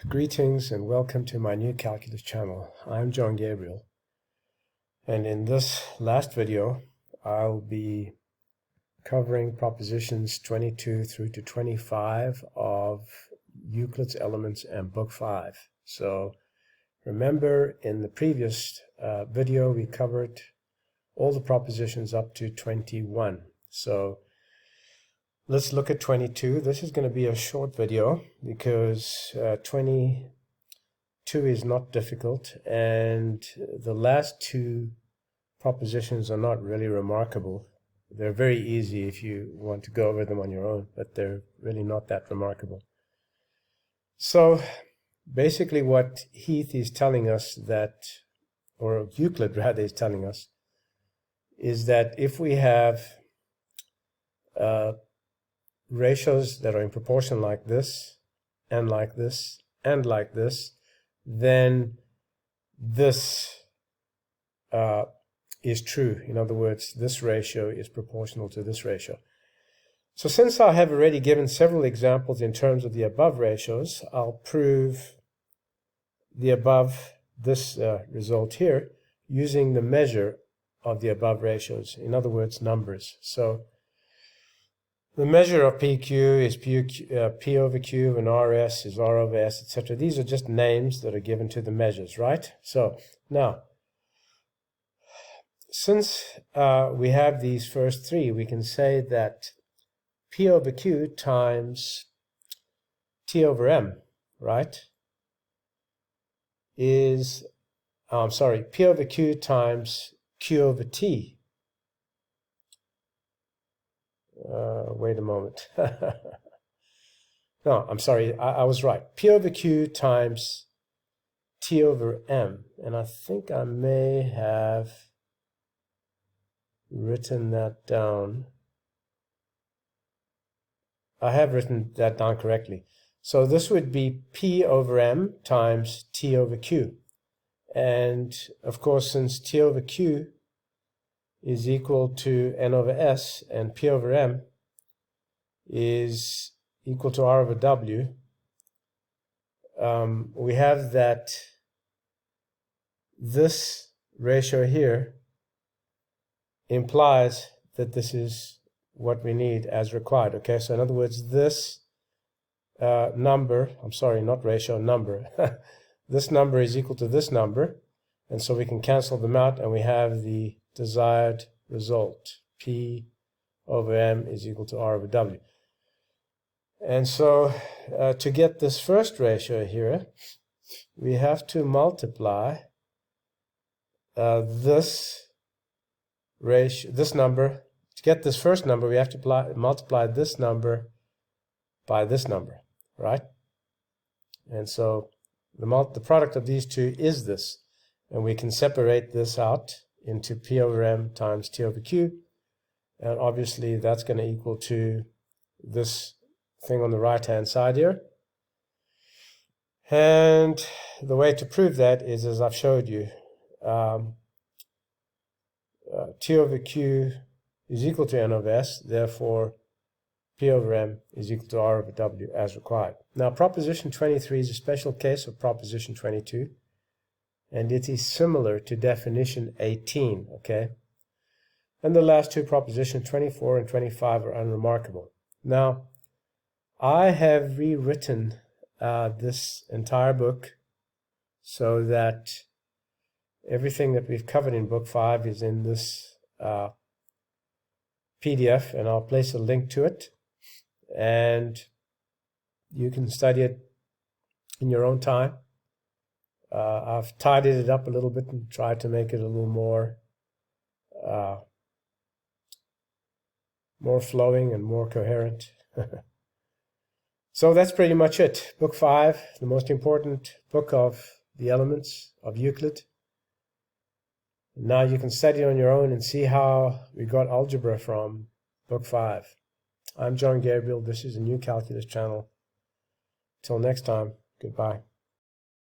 Greetings and welcome to my new calculus channel. I'm John Gabriel, and in this last video I'll be covering propositions 22 through to 25 of Euclid's Elements and Book 5. So remember, in the previous video we covered all the propositions up to 21. So let's look at 22. This is going to be a short video because 22 is not difficult, and the last two propositions are not really remarkable. They're very easy if you want to go over them on your own, but they're really not that remarkable. So basically what Heath is telling us that, or Euclid rather is telling us, is that if we have ratios that are in proportion like this, and like this, and like this, then this is true. In other words, this ratio is proportional to this ratio. So since I have already given several examples in terms of the above ratios, I'll prove the above, this result here, using the measure of the above ratios. In other words, numbers. So the measure of PQ is P over Q, and RS is R over S, etc. These are just names that are given to the measures, right? So now, since we have these first three, we can say that P over Q times T over M, right, is, P over Q times Q over T. Wait a moment. No, I'm sorry, I was right. P over Q times T over M. And I think I may have written that down. I have written that down correctly. So this would be P over M times T over Q. And of course, since T over Q is equal to N over S, and P over M is equal to R over W, we have that this ratio here implies that this is what we need as required. Okay, so in other words, this number, not ratio, number, this number is equal to this number, and so we can cancel them out, and we have the desired result. P over M is equal to R over W. And so to get this first ratio here, we have to multiply this ratio, this number. To get this first number, we have to multiply this number by this number, right? And so the product of these two is this, and we can separate this out into P over M times T over Q, and obviously that's going to equal to this thing on the right hand side here. And the way to prove that is, as I've showed you, T over Q is equal to N over S, therefore P over M is equal to R over W as required. Now proposition 23 is a special case of proposition 22, and it is similar to definition 18, okay? And the last two propositions, 24 and 25, are unremarkable. Now, I have rewritten this entire book so that everything that we've covered in Book 5 is in this PDF, and I'll place a link to it, and you can study it in your own time. I've tidied it up a little bit and tried to make it a little more flowing and more coherent. So that's pretty much it. Book 5, the most important book of the elements of Euclid. Now you can study it on your own and see how we got algebra from Book 5. I'm John Gabriel. This is a new calculus channel. Till next time, goodbye.